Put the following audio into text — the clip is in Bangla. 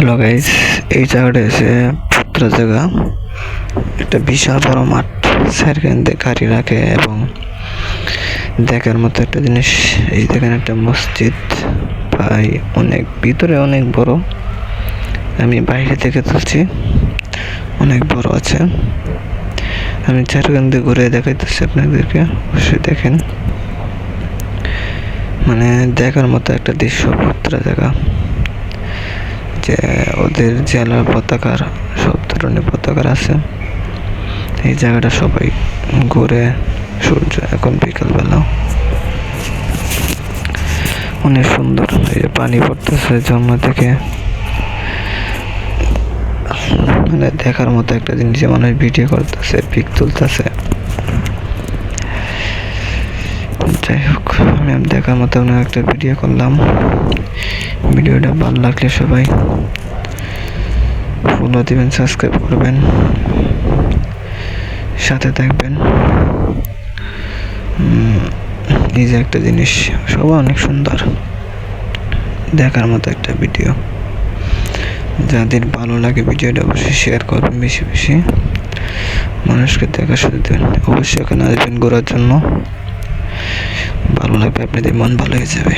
হ্যালো গাইস, এই জায়গাটা হচ্ছে পুত্রা জায়গা। একটা বিশাল বড় মাঠ, সাইডে গাড়ি রাখে এবং দেখার মতো একটা জিনিস। এই দেখেন একটা মসজিদ, ভাই অনেক ভিতরে অনেক বড়। আমি বাইরে থেকে তুলছি, অনেক বড় আছে। আমি চারখান দিয়ে ঘুরে দেখাইতেছি আপনাদেরকে, অবশ্যই দেখেন। মানে দেখার মতো একটা দৃশ্য, পুত্রা জায়গা। যে ওদের জেলার পতাকার সব ধরনের পতাকার আছে। এই জায়গাটা সবাই ঘুরে, সূর্য এখন বিকালবেলা, অনেক সুন্দর। এই যে পানি পড়তেছে ঝর্ণা থেকে, মানে দেখার মতো একটা জিনিস। মানুষ ভিডিও করতেছে, পিক তুলতেছে। যাই হোক, আমি দেখার মতো একটা ভিডিও করলাম। ভিডিওটা ভালো লাগলে সবাই ফলো দিবেন, সাবস্ক্রাইব করবেন, সাথে থাকবেন। এই যে একটা জিনিস, সবাই অনেক সুন্দর, দেখার মতো একটা ভিডিও। যাদের ভালো লাগে ভিডিওটা অবশ্যই শেয়ার করবেন, বেশি বেশি মানুষকে দেখার সুযোগ দেবেন। অবশ্যই এখানে আসবেন ঘোরার জন্য, ভালো লাগবে, আপনাদের মন ভালো হয়ে যাবে।